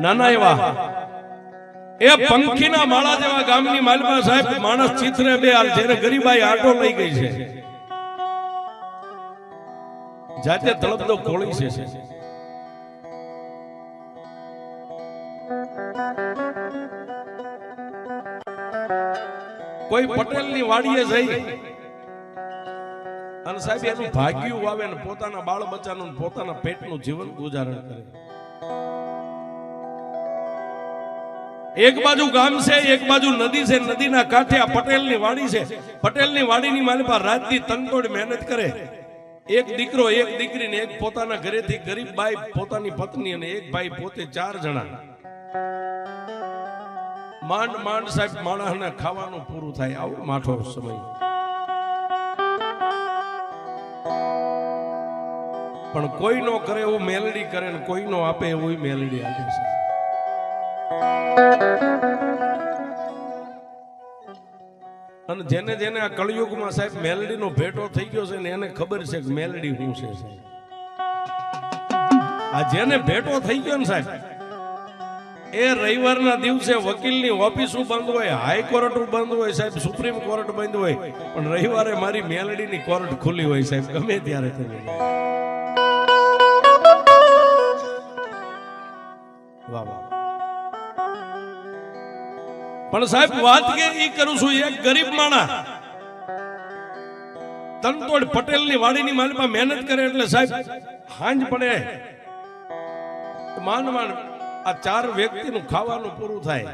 નાના એવા એ પંખીના માળા જેવા ગામની માલપા સાહેબ માણસ ચિત્રે બે હાલ જેને ગરીબાઈ આટો લઈ ગઈ છે, જાતે તળપદો ખોળી છે. કોઈ પટેલની વાડીએ જઈ અને સાહેબ એનું ભાગ્યું વાવે ને પોતાના બાળ બચ્ચાનું પોતાના પેટનું જીવન ગુજારણ કરે. એક બાજુ ગામ છે, એક બાજુ નદી છે, નદીના કાંઠે આ પટેલની વાડી છે. પટેલની વાડીની માલપા રાતની તનતોડ મહેનત કરે. એક દીકરો એક દીકરી ને એક પોતાના ઘરેથી ગરીબ બાઈ પોતાની પત્ની અને એક ભાઈ પોતે 4 જણા માંડ માંડ સાહેબ માણસને ખાવાનું પૂરું થાય આવો માઠો સમય. પણ કોઈ નો કરે એવું મેલડી કરે ને કોઈ નો આપે એવું મેલડી આપે છે. અને જેને જેને આ કળયુગમાં સાહેબ મેલડીનો ભેટો થઈ ગયો છે ને એને ખબર છે કે મેલડી શું છે. આ જેને ભેટો થઈ ગયો ને સાહેબ એ રવિવારના દિવસે વકીલની ઓફિસો બંધ હોય, હાઈકોર્ટ બંધ હોય સાહેબ, સુપ્રીમ કોર્ટ બંધ હોય, પણ રવિવારે મારી મેલડીની કોર્ટ ખુલ્લી હોય સાહેબ, ગમે ત્યારે તમે. વાહ વાહ. પણ સાહેબ વાત કે ઈ કરું છું, એક ગરીબ માણા તનતોડ પટેલની વાડીની માલપા મહેનત કરે એટલે સાહેબ હાંજ પડે માંડ માંડ આ 4 વ્યક્તિનું ખાવાનું પૂરું થાય.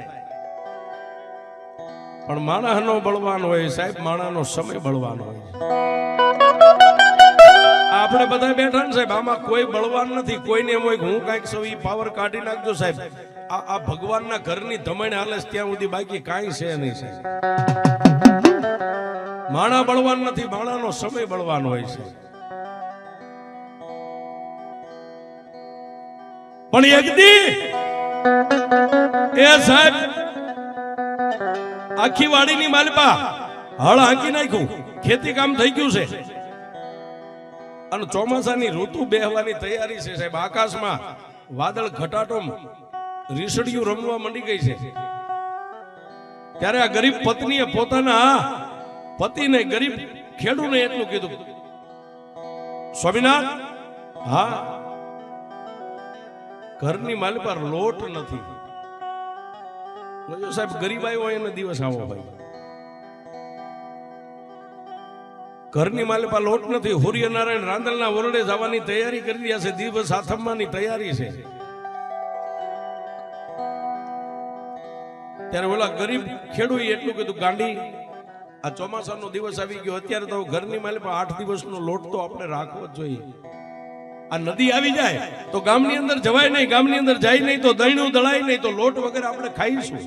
પણ માણસનો બળવાન હોય સાહેબ, માણસનો સમય બળવાનો હોય. આપણે બધા બેઠા ને સાહેબ, આમાં કોઈ બળવાન નથી. કોઈને એમ હોય કે હું કઈક સવી પાવર કાઢી નાખજો સાહેબ. આ ભગવાનના ઘરની ધમણ હાલે ત્યાં સુધી બાકી કાંઈ છે નહીં સાહેબ. માણા બળવાન નથી, માણાનો સમય બળવાન હોય છે. પણ એક દી એ સાહેબ આખી વાડીની માલપા હળ હાંકી નાખ્યું, ખેતી કામ થઈ ગયું છે અને ચોમાસાની ઋતુ બેહવાની તૈયારી છે સાહેબ. આકાશમાં વાદળ ઘટાટો રીસડિયું રમવા માંડી ગઈ છે. ત્યારે આ ગરીબ પત્નીએ પોતાના પતિને ગરીબ ખેડૂને એટલું કીધું, સ્વામિનાથ, હા ઘરની માલપા લોટ નથી. સાહેબ ગરીબ આવ્યો એને દિવસ આવો ભાઈ, ઘરની માલપા લોટ નથી. સૂર્યનારાયણ રાંદલના ઓરડે જવાની તૈયારી કરી રહ્યા છે, દિવસ આથમવાની તૈયારી છે. ત્યારે ઓલા ગરીબ ખેડૂએ એટલું કીધું, ગાંડી આ ચોમાસાનો દિવસ આવી ગયો, અત્યારે તો ઘરની માલપા 8 દિવસનો લોટ તો આપણે રાખવો જ જોઈએ. આ નદી આવી જાય તો ગામની અંદર જવાય નહીં, ગામની અંદર જાય નહીં તો દહીંનું દળાય નહીં, તો લોટ વગર આપણે ખાઈશું.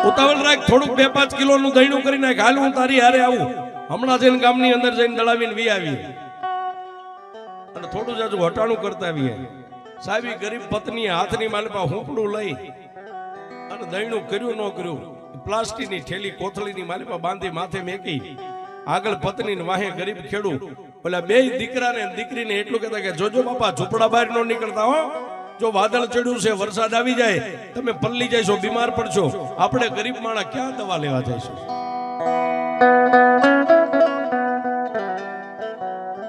ઉતાવળ રાખ, થોડુંક 2-5 કિલોનું દહીંનું કરી નાખ, હાલ હું તારી હારે આવું, હમણાં જઈને ગામની અંદર જઈને દળાવીને વી આવીએ અને થોડું જાજુ હટાણું કરતા આવીએ. સાહેબ ગરીબ પત્નીએ હાથની માલપા હુંપડું લઈ અને દહીંનું કર્યું ન કર્યું, પ્લાસ્ટિકની થેલી કોથળીની માલપા બાંધી માથે મેકી, આગળ પત્નીને વાહે ગરીબ ખેડૂ ઓલા 2 દીકરાને દીકરીને એટલું કહેતા કે જોજો બાપા ઝૂંપડા બહાર ન નીકળતા હો, જો વાદળ ચડ્યું છે, વરસાદ આવી જાય, તમે પલ્લી જઈશો, બીમાર પડશો, આપણે ગરીબ માણસ ક્યાં દવા લેવા જઈશું.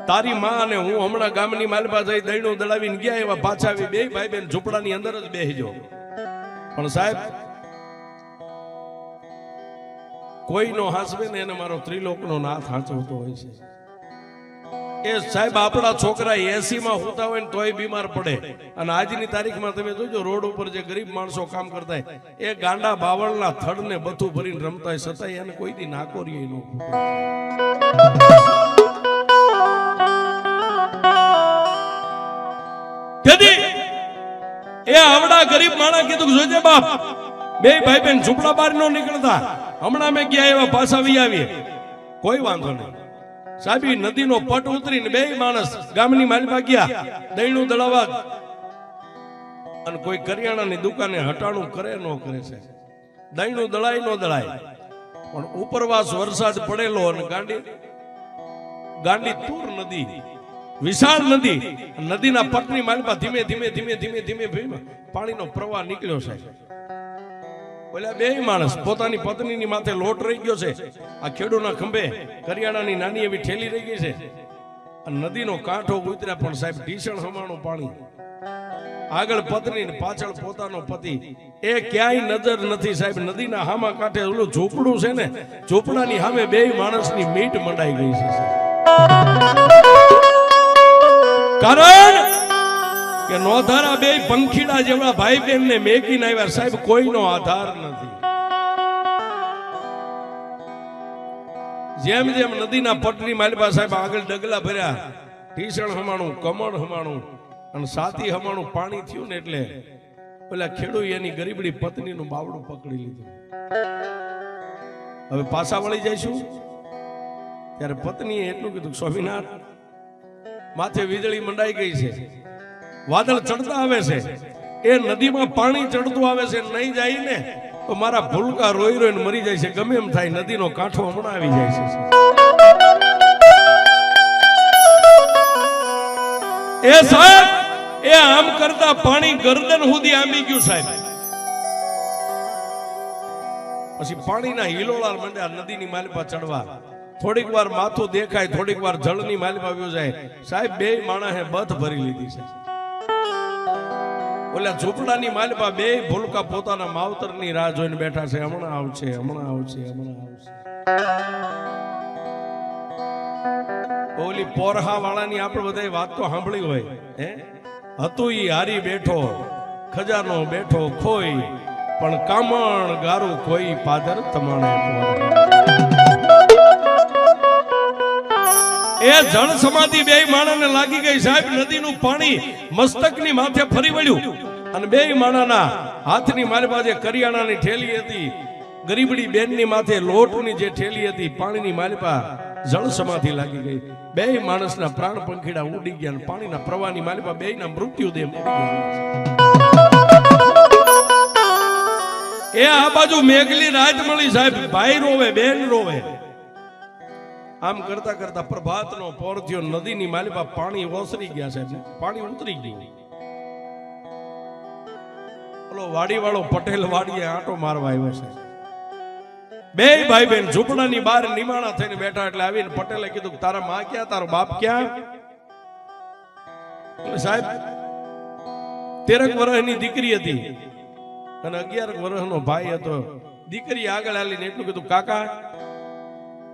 તારી માં અને હું હમણાં ગામની માલપા જઈ દહીંનું દળાવીને ગયા, એવા પાછા આવી 2 ભાઈ બહેન ઝૂંપડાની અંદર જ બેહીજો. પણ સાહેબ કોઈનો હાસવે ને એને મારો ત્રિલોકનો નાથ હાંચવતો હોય છે. એ સાહેબ આપણા છોકરા 80 માં હોતા હોય ને તોય બીમાર પડે. અને આજની તારીખમાં તમે જોજો રોડ ઉપર જે ગરીબ માણસો કામ કરતા હોય, એ ગાંડા બાવળના થડને બધું ભરીને રમતા હોય, છતાંય એને કોઈ દી નાકોરીએ ન ફૂટે. એ આવડા ગરીબ માણસ કીધું, જોજે બાપ 2 ભાઈ બહેન ઝૂંપડા બહાર ન નીકળતા, હમણાં મેં ગયા એવા પાછા વી આવીએ, કોઈ વાંધો નહીં. સાહેબ નદીનો પટ ઉતરીને 2 માણસ ગામની માલપા ગયા દહીંનું દળાવા, અને કોઈ કરિયાણાની દુકાને હટાણું કરે ન કરે છે, દહીંનું દળાય ન દળાય. પણ ઉપરવાસ વરસાદ પડેલો અને ગાંડી તુર નદી વિશાળ નદી, નદીના પટની માલપા ધીમે ધીમે ધીમે ધીમે ધીમે ધીમે પાણીનો પ્રવાહ નીકળ્યો છે. ઓલા બે માણસ પોતાની પત્નીની માથે લોટ રહી ગયો છે. આ ખેડૂના ખંભે કરિયાણાની નાની એવી ઠેલી રહી ગઈ છે. નદીનો કાંઠો ઉતર્યા પણ સાહેબ ઢીસણ હમાણું પાણી. આગળ પત્ની ને પાછળ પોતાનો પતિ, એ ક્યાંય નજર નથી સાહેબ. નદીના હામા કાંઠે ઓલું ઝૂંપડું છે ને, ઝૂંપડાની સામે બે માણસની મીટ મંડાઈ ગઈ છે. કારણ કે નોધારા બે પંખીડા જેવડા ભાઈ બહેન ને મેકીને આવ્યા સાહેબ. કોઈનો આધાર નથી. જેમ જેમ નદીના પટની માલપા સાહેબ આગળ ડગલા ભર્યા, ઢીસણ હમાણું, કમળ હમાણું અને સાતી હમાણું પાણી થયું ને એટલે પેલા ખેડૂએ એની ગરીબડી પત્નીનું બાવડું પકડી લીધું. હવે પાછા વળી જઈશું ત્યારે પત્નીએ એટલું કીધું, સ્વામિનાથ માથે વીજળી મંડાઈ ગઈ છે, વાદળ ચડતા આવે છે, એ નદીમાં પાણી ચડતું આવે છે, નહીં જાય ને તો મારા ભૂલકા રોઈ રોઈને મરી જાય છે. ગમે એમ થાય, નદીનો કાંઠો હમણાં આવી જાય છે. એ સાહેબ એ આમ કરતા પાણી ગરદન સુધી આંબી ગયું સાહેબ. પછી પાણીના હિલોળા મંડ્યા નદીની માલપા ચડવા. થોડીક વાર માથું દેખાય, થોડીક વાર જળની માલપા આવ્યો જાય સાહેબ. બે માણસે બથ ભરી લીધી છે. ઓલા ઝૂંપડાની માલપા બે ભૂલકા પોતાના માવતરની રાહ જોઈને બેઠા છે. હમણાં આવશે, હમણાં આવશે, હમણાં આવશે. ઓલી પોરહા વાળાની આપણે બધાય વાત તો સાંભળી હોય. હતું ઈ હારી બેઠો, ખજાનો બેઠો ખોઈ, પણ કામણ ગારું કોઈ પાદર તમાણે. એ જળ સમાધિ બે માણસને લાગી ગઈ સાહેબ. નદીનું પાણી મસ્તકની માથે ફરી વળ્યું અને બે માણસના હાથની મારી પાસે કરિયાણાની ઠેલી હતી, ગરીબડી બેનની માથે લોટની જે ઠેલી હતી, પાણીની માલિપા જળ સમાધિ લાગી ગઈ. બે માણસના પ્રાણ પંખીડા ઉડી ગયા. પાણીના પ્રવાહની માલિપા બેયના મૃત્યુદેહ ઉડી ગયા. એ આ બાજુ મેઘલી રાત મળી સાહેબ. ભાઈ રોવે, બેન રોવે. આમ કરતા કરતા પ્રભાતનો પોર થયો. નદીની માલિપા પાણી ઓસરી ગયા સાહેબ. પાણી ઉતરી ગયું. ઓલો વાડી વાળો પટેલ વાડીએ આંટો મારવા આવ્યો છે. બે ભાઈ બહેન ઝૂંપડાની બહાર નિમાણા થઈને બેઠા. એટલે આવીને પટેલે કીધું, તારા માં ક્યાં, તારો બાપ ક્યાં? એટલે સાહેબ 13 વર્ષની દીકરી હતી અને 11 વર્ષનો ભાઈ હતો. દીકરી આગળ આવીને એટલું કીધું, કાકા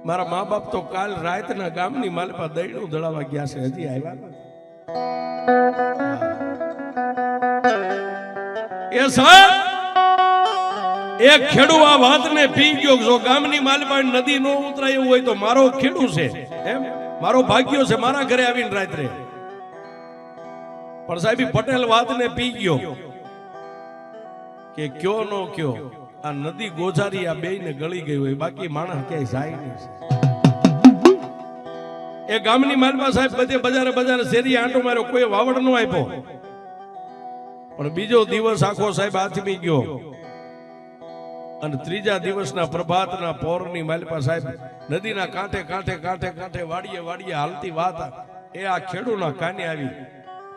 મારા મા બાપ તો કાલ રાતના ગામની માલપા દહીણું દળાવા ગયા છે, હજી આવ્યા નથી. એ સાહેબ એક ખેડૂ આ વાતને પી ગયો. જો ગામની માલપા નદી નો ઉતરાય એવું હોય તો મારો ખેડૂ છે, એમ મારો ભાગ્યો છે મારા ઘરે આવીને રાત્રે. પણ સાહેબ પટેલ વાતને પી ગયો કે કયો નો કયો આ નદી ગોજારી આ બેયને ગળી ગઈ હોય, બાકી માણસ ક્યાંય જાય નહીં. એ ગામની માલપા સાહેબ બધે બજારે બજારે શેરી આંટો માર્યો, કોઈ વાવડ નો આપ્યો. પણ બીજો દિવસ આખો સાહેબ આથમી ગયો અને ત્રીજા દિવસના પ્રભાતના પોરની માલપા સાહેબ નદીના કાંઠે કાંઠે કાંઠે કાંઠે વાડીએ વાડીએ હાલતી વાત એ આ ખેડૂના કાને આવી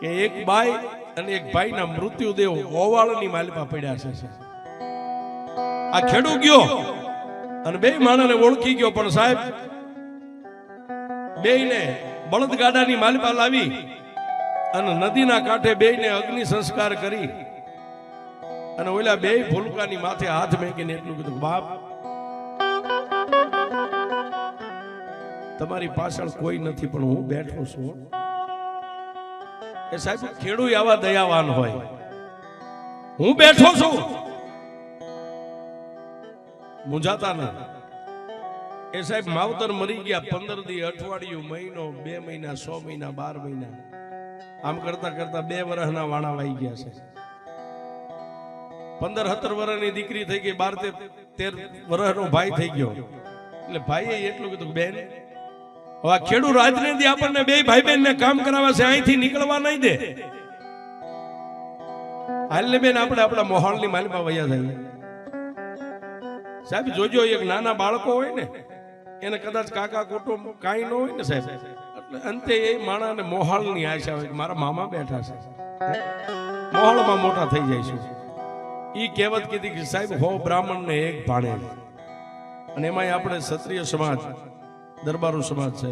કે એક બાઈ અને એક ભાઈના મૃત્યુદેહ ગોવાળની માલપા પડ્યા છે. આ ખેડૂ ગયો અને બે માણસને ઓળખી ગયો. પણ સાહેબ બેયને બળદગાડાની માલપા લાવી અને નદીના કાંઠે બેયને અગ્નિ સંસ્કાર કરી અને ઓલા બે ભૂલકાની માથે હાથ મેકીને એટલું કીધું, બાપ તમારી પાછળ કોઈ નથી પણ હું બેઠો છું. એ સાહેબ ખેડૂત આવા દયાવાન હોય. હું બેઠો છું, મૂંઝાતા ના. એ સાહેબ માવતર મરી ગયા 15 દી, અઠવાડિયું, મહિનો, 2 મહિના, 6 મહિના, 12 મહિના, આમ કરતા કરતા 2 વર્ષના વાણા વાઈ ગયા છે. 15-17 વર્ષની દીકરી થઈ ગઈ, 12-13 વર્ષનો ભાઈ થઈ ગયો. એટલે ભાઈએ એટલું કીધું, બેન હવે ખેડૂત રાજને દી આપણને બે ભાઈ બહેન ને કામ કરાવે છે, અહીંથી નીકળવા નહીં દે. હાલને બેન આપણે આપણા મોહાળની માલપા વયા જાય. સાહેબ જોજો, એક નાના બાળકો હોય ને એને કદાચ કાકા કુટુંબ કાંઈ ન હોય ને સાહેબ, એટલે અંતે એ માણાને મોહાળની આશા હોય કે મારા મામા બેઠા છે, મોહાળમાં મોટા થઈ જઈશું. ઈ કહેવત કીધી કે સાહેબ હો બ્રાહ્મણ ને એક ભાણે, અને એમાંય આપણે ક્ષત્રિય સમાજ દરબારો સમાજ છે,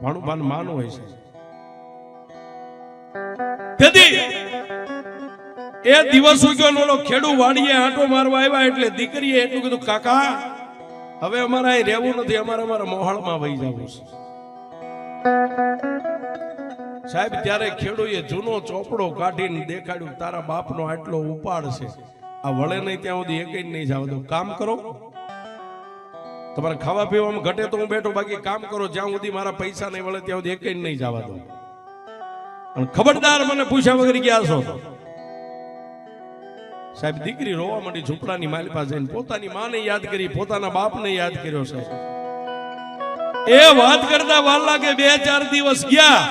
ભાણુભાન માન હોય છે. તેથી એ દિવસ ઉગ્યો નોલો ખેડૂ વાડીએ આંટો મારવા આવ્યા એટલે દીકરીએ એટલું કીધું કાકા હવે અમારે અહીં રહેવું નથી, અમારે અમારા મોહાળમાં વહી જવું છે. સાહેબ ત્યારે ખેડૂએ જૂનો ચોપડો કાઢીને દેખાડ્યું તારા બાપનો આટલો ઉપાડ છે, આ વળે નહીં ત્યાં સુધી એક નહીં જવા દો, કામ કરો, તમારે ખાવા પીવામાં ઘટે તો હું બેઠો, બાકી કામ કરો, જ્યાં સુધી મારા પૈસા નહીં વળે ત્યાં સુધી એક નહીં જવા દો. અને ખબરદાર મને પૂછ્યા વગર ગયા છો. સાહેબ દીકરી રોવા માંડી ઝૂંપડાની માલી પાસે જઈને, પોતાની માને યાદ કરી, પોતાના બાપને યાદ કર્યો. સાહેબ એ વાત કરતા વાર લાગે 2-4 દિવસ ગયા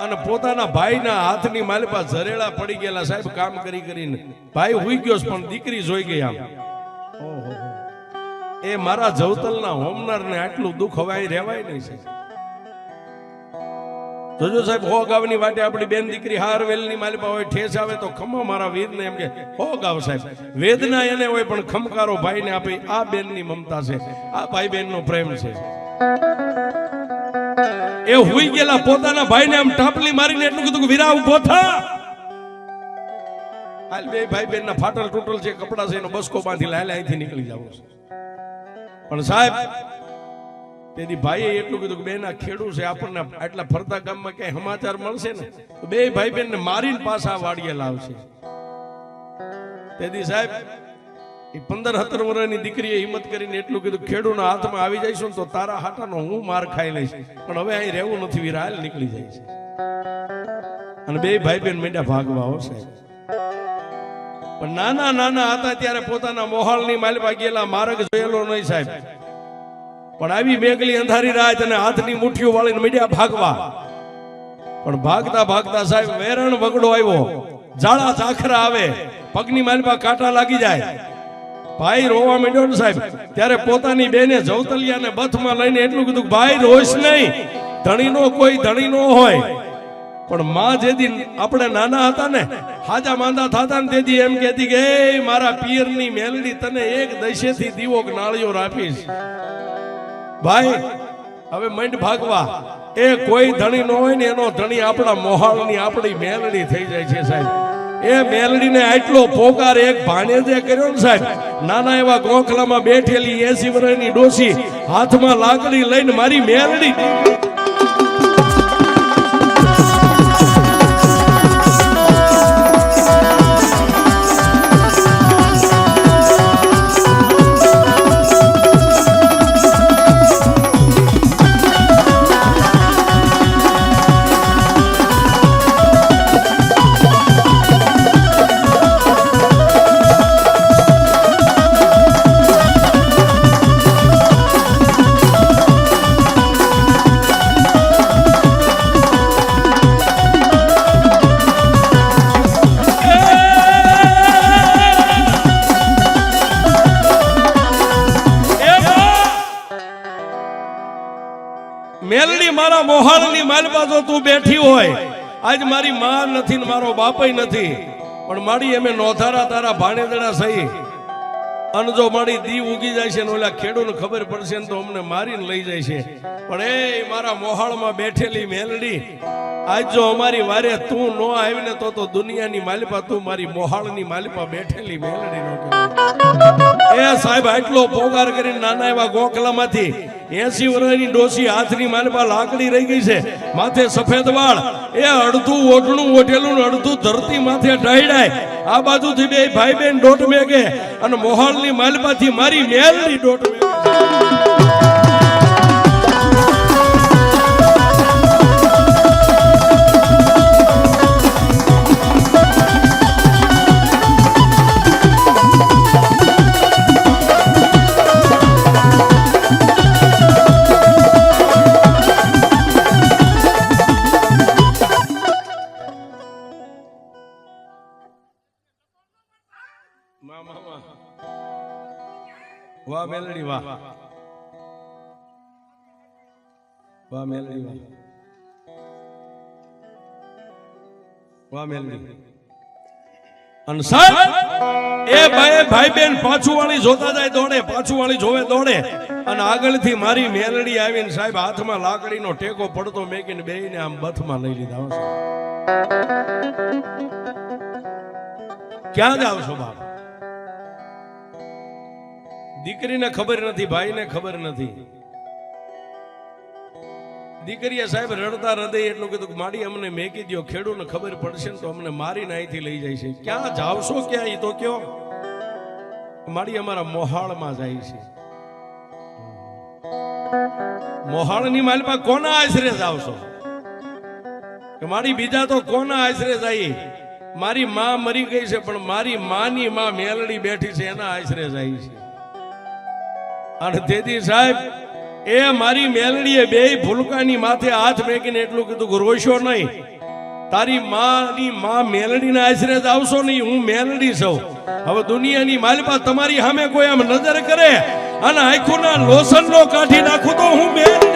અને પોતાના ભાઈના હાથની માલી પાસે ઝરેડા પડી ગયેલા. સાહેબ કામ કરી કરીને ભાઈ હુઈ ગયો પણ દીકરી જોઈ ગઈ. આમ એ મારા જવતલના હોમનારને આટલું દુઃખ હવે અહીં રહેવાય નહીં. સાહેબ જોજો સાહેબ, હો ગાવની વાટે આપણી બેન દીકરી હાર વેલની માલિપા હોય, ઠેસ આવે તો ખમો મારા વીરને એમ કે હો ગાવ. સાહેબ વેદના એને હોય પણ ખમકારો ભાઈને આપી. આ બેનની મમતા છે, આ ભાઈ બેનનો પ્રેમ છે. એ હુઈ ગયેલા પોતાના ભાઈને આમ ટાપલી મારીને એટલું કીધું કે વીરા ઉભો થા, હાલ બે ભાઈ બેનના ફાટલ તૂટલ છે કપડા છે એનો બસકો બાંધી લાય અહીંથી નીકળી જાવ. પણ સાહેબ તેથી ભાઈએ એટલું કીધું કે બેન આ ખેડૂ છે, આપણને આટલા ફરતા ગામમાં કઈ સમાચાર મળશે ને તો બે ભાઈ બેનને મારીને પાછા વાડીએ લાવશે. તેથી સાહેબ એ 15-17 વર્ષની દીકરીએ હિંમત કરીને એટલું કીધું ખેડૂના હાથમાં આવી જઈશું ને તો તારા હાટાનો હું માર ખાઈ લઈશ, પણ હવે અહીં રહેવું નથી વીરા, હાલ નીકળી જાય છે. અને બે ભાઈ બેન મેંડા ભાગવા હો સાહેબ. પણ નાના નાના હતા ત્યારે પોતાના મોહાળની માલપા ગયેલા, માર્ગ જોયેલો નહીં સાહેબ. પણ આવી મેઘલી અંધારી રાત અને હાથની મુઠ્ઠીઓ વાળીને મીડિયા ભાગવા. પણ ભાગતા ભાગતા સાહેબ વેરણ વગડો આવ્યો, જાળા ચાખરા આવે, પગની માલપા કાંટા લાગી જાય. ભાઈ રોવા માંડ્યો ને સાહેબ. ત્યારે પોતાની બેને જવતલિયાને બથમાં લઈને એટલું કીધું ભાઈ રોઈશ નહીં, ધણીનો કોઈ ધણી નો હોય. પણ માં જેદી આપણે નાના હતા ને હાજા માંદા થતા ને તેથી એમ કહેતી કે એ મારા પિયરની મેલડી તને એક દશેથી દીવો નાળિયો રાખીશ. ભાઈ હવે મંડ ભાગવા. એ કોઈ ધણી નો હોય ને એનો ધણી આપણા મોહાળની આપણી મેલડી થઈ જાય છે સાહેબ. એ મેલડીને આટલો પોકાર એક ભાણેજે કર્યો ને સાહેબ. નાના એવા ગોખલામાં બેઠેલી 80 વર્ષની ડોસી હાથમાં લાકડી લઈને મારી મેલડી મેલડી મારા મોહાળની માલપા જો તું બેઠી હોય, આજ મારી માં નથી ને મારો બાપય નથી, પણ મારી એમે નોધારા તારા ભાણેદડા સહી. અને જો મારી દી ઉગી જાય છે ને ઓલા ખેડૂને ખબર પડશે ને તો અમને મારીને લઈ જાય છે. પણ એ મારા મોહાળમાં બેઠેલી મેલડી આજ જો અમારી વારે તું નો આવીને તો દુનિયાની માલિપા તું મારી મોહાળની માલિપા બેઠેલી મેલડી નો. એ સાહેબ આટલો પોગાર કરીને નાના એવા ગોખલામાંથી 80 વર્ષની ડોસી હાથની માલિપા લાકડી રહી ગઈ છે, માથે સફેદ વાળ, એ અડધું ઓઢણું ઓઢેલું અડધું ધરતી માથે ઢાળાય. આ બાજુથી બે ભાઈ બેન દોટ મેગે અને મોહાળની માલિપાથી મારી મેલડી દોટ મેગે. વાહ મેલડી વાહ વાહ મેલડી વાહ, વાહ મેલડી. અને સાહેબ એ ભાઈ બેન પાછું વાળી જોતા જાય દોડે, પાછું વાળી જોવે દોડે, અને આગળથી મારી મેલડી આવીને સાહેબ હાથમાં લાકડીનો ટેકો પડતો મેકીને બેહીને આમ બથમાં લઈ લીધા. ક્યાં જાવ છો બાપ? દીકરીને ખબર નથી, ભાઈને ખબર નથી. દીકરીએ સાહેબ રડતા હૃદય એટલું કીધું કે માડી અમને મેકી દો, ખેડૂને ખબર પડશે ને તો અમને મારીને અહીંથી લઈ જાય છે. ક્યાં જાવશો ક્યાં ઈ તો કયો? માડી અમારા મોહાળમાં જાય છે. મોહાળની માલપા કોના આશરે જાવશો? કે મારી બીજા તો કોના આશરે જાય? મારી માં મરી ગઈ છે પણ મારી માની માં મેલડી બેઠી છે એના આશરે જાય છે. અને તેથી સાહેબ એ મારી મેલડીએ બે ભૂલકાની માથે હાથ મેકીને એટલું કીધું કે રોશો નહીં, તારી માની માં મેલડીના આશરે જ આવશો નહીં, હું મેલડી છું. હવે દુનિયાની માલપા તમારી સામે કોઈ આમ નજર કરે અને આંખોના લોસનનો કાઢી નાખું તો હું મેલડી.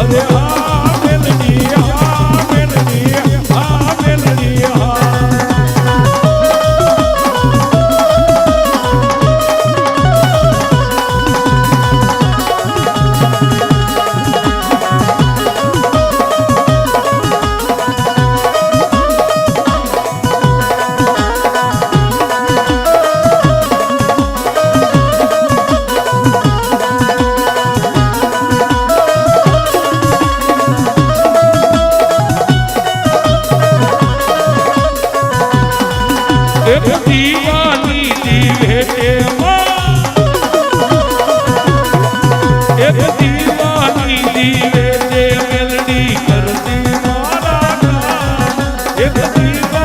અરે હા મેલડી હા મેલડી હા મેલડી હા એક દીવાની દીવે એક દીવાની દીવે મેલડી કરતી મારા એક દીવા